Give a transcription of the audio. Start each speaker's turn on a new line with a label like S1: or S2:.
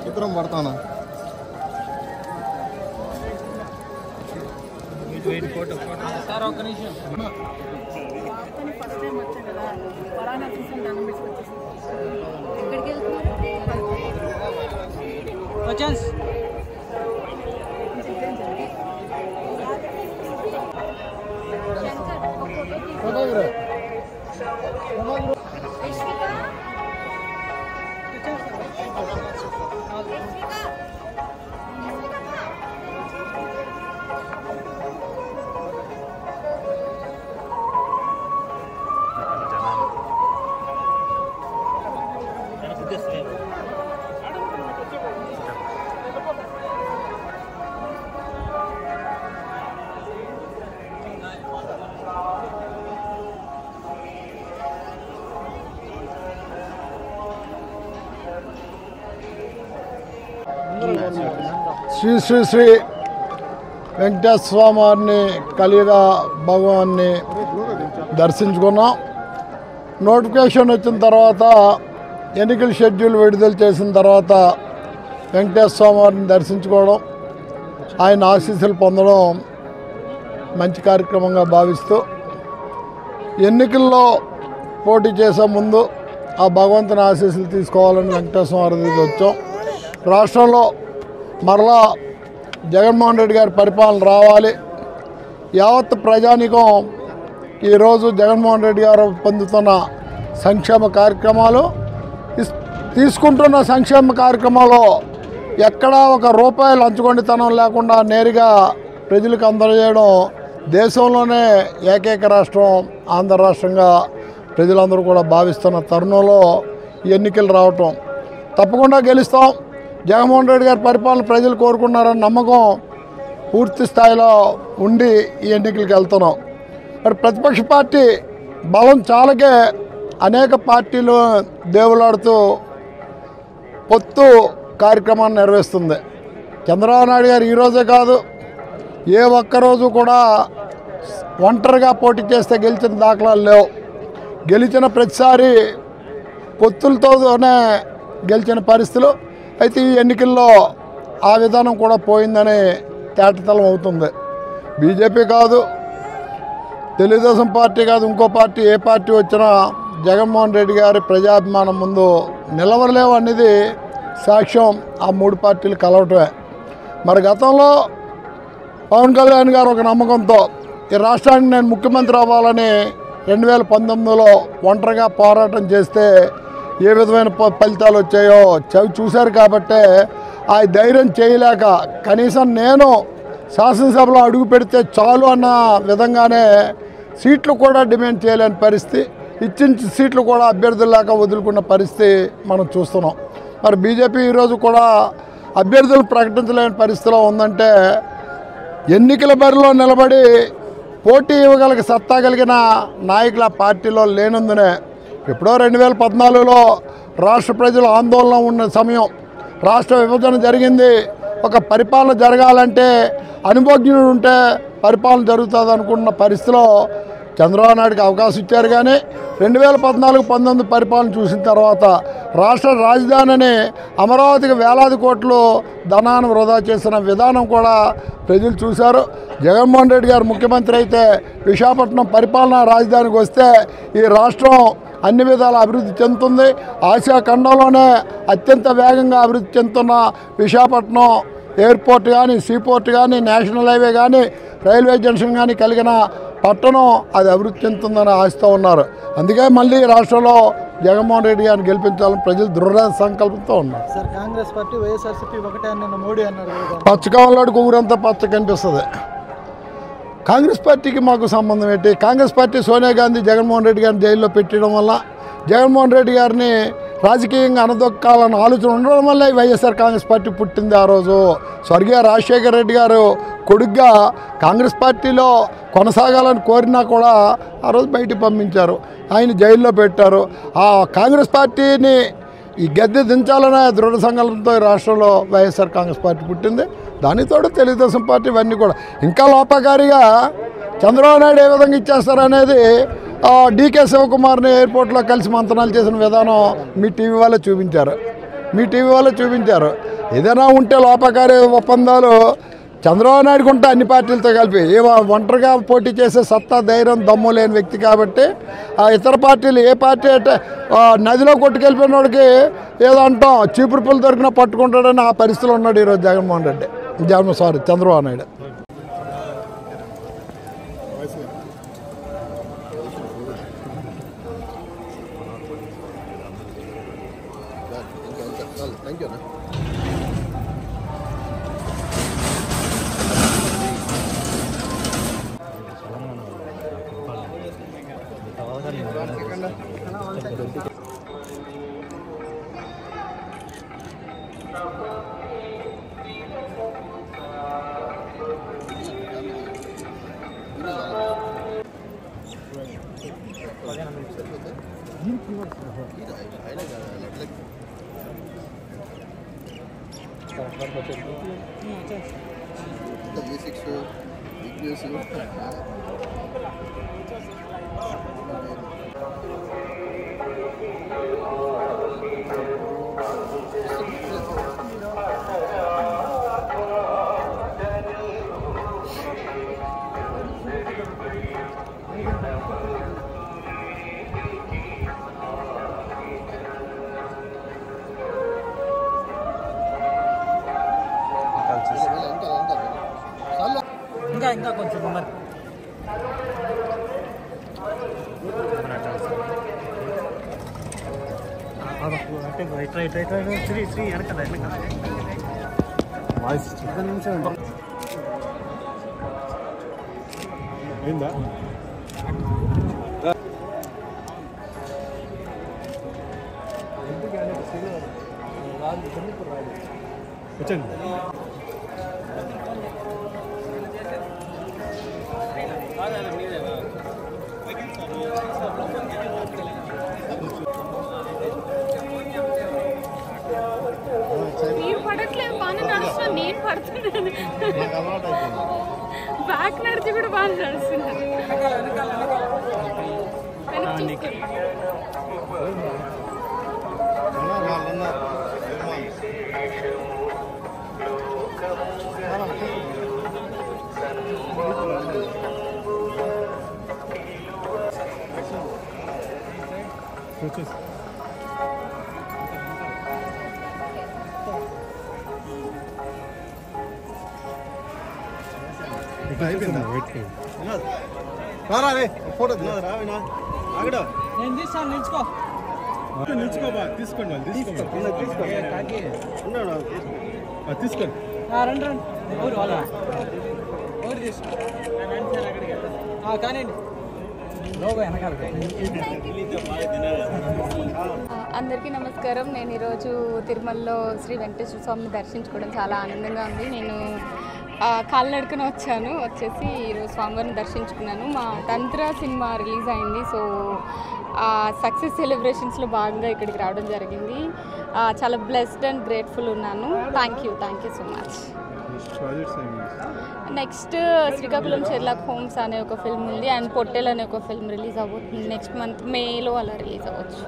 S1: చిత్రం పడతానా
S2: సార్ ఒక్క నిమిషం
S3: ఫస్ట్ టైం వచ్చా కదా పలానా చూసాను దాని మీద ఎక్కడికి వెళ్తున్నారు
S2: వచ్చాన్స్
S1: శ్రీ శ్రీ శ్రీ వెంకటేశ్వర స్వామి వారిని కలియుగ భగవాన్ని దర్శించుకున్నాం. నోటిఫికేషన్ వచ్చిన తర్వాత ఎన్నికల షెడ్యూల్ విడుదల చేసిన తర్వాత వెంకటేశ్వర స్వామి వారిని దర్శించుకోవడం, ఆయన ఆశీస్సులు పొందడం మంచి కార్యక్రమంగా భావిస్తూ ఎన్నికల్లో పోటీ చేసే ముందు ఆ భగవంతుని ఆశీస్సులు తీసుకోవాలని వెంకటేశ్వర స్వామి వారి దగ్గరికి వచ్చాం. రాష్ట్రంలో మరలా జగన్మోహన్ రెడ్డి గారి పరిపాలన రావాలి. యావత్ ప్రజానికం ఈరోజు జగన్మోహన్ రెడ్డి గారు పొందుతున్న సంక్షేమ కార్యక్రమాలు, తీసుకుంటున్న సంక్షేమ కార్యక్రమాలు ఎక్కడా ఒక రూపాయి లంచగొండితనం లేకుండా నేరుగా ప్రజలకు అందజేయడం దేశంలోనే ఏకైక రాష్ట్రం ఆంధ్ర రాష్ట్రంగా ప్రజలందరూ కూడా భావిస్తున్న తరుణంలో ఎన్నికలు రావటం తప్పకుండా గెలుస్తాం. జగన్మోహన్ రెడ్డి గారి పరిపాలన ప్రజలు కోరుకున్నారని నమ్మకం పూర్తి స్థాయిలో ఉండి ఈ ఎన్నికలకు వెళ్తున్నాం. మరి ప్రతిపక్ష పార్టీ బలం చాలకే అనేక పార్టీలు దేవులాడుతూ పొత్తు కార్యక్రమాన్ని నిర్వహిస్తుంది. చంద్రబాబు నాయుడు గారు ఈరోజే కాదు, ఏ ఒక్కరోజు కూడా ఒంటరిగా పోటీ చేస్తే గెలిచిన దాఖలాలు లేవు. గెలిచిన ప్రతిసారి పొత్తులతోనే గెలిచిన పరిస్థితులు. అయితే ఈ ఎన్నికల్లో ఆ విధానం కూడా పోయిందని తేటతలం అవుతుంది. బీజేపీ కాదు, తెలుగుదేశం పార్టీ కాదు, ఇంకో పార్టీ ఏ పార్టీ వచ్చినా జగన్మోహన్ రెడ్డి గారి ప్రజాభిమానం ముందు నిలవలేవు అనేది సాక్ష్యం ఆ మూడు పార్టీలు కలవటమే. మరి గతంలో పవన్ కళ్యాణ్ గారు ఒక నమ్మకంతో ఈ రాష్ట్రానికి నేను ముఖ్యమంత్రి అవ్వాలని 2019లో ఒంటరిగా పోరాటం చేస్తే ఏ విధమైన ఫలితాలు వచ్చాయో చూశారు. కాబట్టే ఆ ధైర్యం చేయలేక కనీసం నేను శాసనసభలో అడుగు పెడితే చాలు అన్న విధంగానే సీట్లు కూడా డిమాండ్ చేయలేని పరిస్థితి, ఇచ్చిన సీట్లు కూడా అభ్యర్థులు లేక వదులుకున్న పరిస్థితి మనం చూస్తున్నాం. మరి బీజేపీ ఈరోజు కూడా అభ్యర్థులు ప్రకటించలేని పరిస్థితిలో ఉందంటే ఎన్నికల బరిలో నిలబడి పోటీ ఇవ్వగలిగే సత్తా కలిగిన నాయకుల పార్టీలో లేనందునే. ఎప్పుడో 2014లో రాష్ట్ర ప్రజలు ఆందోళన ఉన్న సమయం, రాష్ట్ర విభజన జరిగింది. ఒక పరిపాలన జరగాలంటే అనుభవజ్ఞుడు ఉంటే పరిపాలన జరుగుతుంది అనుకున్న పరిస్థితిలో చంద్రబాబు నాయుడుకి అవకాశం ఇచ్చారు. కానీ 2014-19 పరిపాలన చూసిన తర్వాత రాష్ట్ర రాజధానిని అమరావతికి వేలాది కోట్లు ధనాన్ని వృధా చేసిన విధానం కూడా ప్రజలు చూశారు. జగన్మోహన్ రెడ్డి గారు ముఖ్యమంత్రి అయితే విశాఖపట్నం పరిపాలనా రాజధానికి వస్తే ఈ రాష్ట్రం అన్ని విధాల అభివృద్ధి చెందుతుంది. ఆసియా ఖండంలోనే అత్యంత వేగంగా అభివృద్ధి చెందుతున్న విశాఖపట్నం ఎయిర్పోర్ట్ కానీ, సీపోర్ట్ కానీ, నేషనల్ హైవే కానీ, రైల్వే జంక్షన్ కానీ కలిగిన పట్టణం అది అభివృద్ధి చెందుతుందని ఆశతో ఉన్నారు. అందుకే మళ్ళీ రాష్ట్రంలో జగన్మోహన్ రెడ్డి గారిని గెలిపించాలని ప్రజలు దృఢ సంకల్పంతో ఉన్నారు.
S2: సార్ కాంగ్రెస్ పార్టీ వైఎస్ఆర్సీపీ ఒకటే అని మోడీ అన్నారు.
S1: పచ్చకాలంలోకి ఊరంతా పచ్చ కనిపిస్తుంది. కాంగ్రెస్ పార్టీకి మాకు సంబంధం ఏంటి? కాంగ్రెస్ పార్టీ సోనియా గాంధీ జగన్మోహన్ రెడ్డి గారిని జైల్లో పెట్టడం వల్ల, జగన్మోహన్ రెడ్డి గారిని రాజకీయంగా అనదొక్కాలని ఆలోచన ఉండడం వల్ల వైఎస్ఆర్ కాంగ్రెస్ పార్టీ పుట్టింది. ఆ రోజు స్వర్గీయ రాజశేఖర రెడ్డి గారు కొడుగ్గా కాంగ్రెస్ పార్టీలో కొనసాగాలని కోరినా కూడా ఆ రోజు బయటికి పంపించారు, ఆయన జైల్లో పెట్టారు. ఆ కాంగ్రెస్ పార్టీని ఈ గద్దె దించాలనే దృఢ సంకల్పంతో ఈ రాష్ట్రంలో వైఎస్ఆర్ కాంగ్రెస్ పార్టీ పుట్టింది. దానితోడు తెలుగుదేశం పార్టీ ఇవన్నీ కూడా ఇంకా లోపకారిగా చంద్రబాబు నాయుడు ఏ విధంగా ఇచ్చేస్తారనేది డీకే శివకుమార్ని ఎయిర్పోర్ట్లో కలిసి మంతనాలు చేసిన విధానం మీ టీవీ వాళ్ళే చూపించారు. ఏదైనా ఉంటే లోపకారి ఒప్పందాలు చంద్రబాబు నాయుడుకు ఉంటే అన్ని పార్టీలతో కలిపి ఒంటరిగా పోటీ చేసే సత్తా, ధైర్యం, దమ్ము లేని వ్యక్తి కాబట్టి ఇతర పార్టీలు ఏ పార్టీ అంటే నదిలో కొట్టుకెళ్ళిపోయిన వాడికి ఏదో అంటాం చీపురు పుల్లు దొరికినా పట్టుకుంటాడని ఆ పరిస్థితిలో ఉన్నాడు ఈరోజు చంద్రబాబు నాయుడు.
S2: ఇంకా కొంచెం మరి శ్రీ వెనకాల వాయిస్ అయిందా వచ్చండి.
S3: మీరు పడట్లేదు, బాగానే నడుస్తున్నాను. నేను పడుతున్నాను, బ్యాక్ నడిచి కూడా బాగా నడుస్తున్నాను.
S2: నేను తీస్తాను, నిల్చుకో
S4: నిల్చుకోబా, తీసుకోండి తీసుకోండి.
S2: రండి రండి. ఊరు వాళ్ళ ఊరు తీసుకో కానీ లోగో వెనకాల.
S3: అందరికీ నమస్కారం. నేను ఈరోజు తిరుమలలో శ్రీ వెంకటేశ్వర స్వామిని దర్శించుకోవడం చాలా ఆనందంగా ఉంది. నేను కాలినడకన వచ్చేసి ఈరోజు స్వామివారిని దర్శించుకున్నాను. మా తంత్ర సినిమా రిలీజ్ అయింది. సో సక్సెస్ సెలబ్రేషన్స్లో భాగంగా ఇక్కడికి రావడం జరిగింది. చాలా బ్లెస్డ్ అండ్ గ్రేట్ఫుల్ ఉన్నాను. Thank you so much. Next Srikakulam Sherlock Holmes అనే ఒక ఫిల్మ్ ఉంది, అండ్ పొట్టెల్ అనే ఒక ఫిల్మ్ రిలీజ్ అవ్వబోతుంది. నెక్స్ట్ మంత్ మేలో అలా రిలీజ్ అవ్వచ్చు.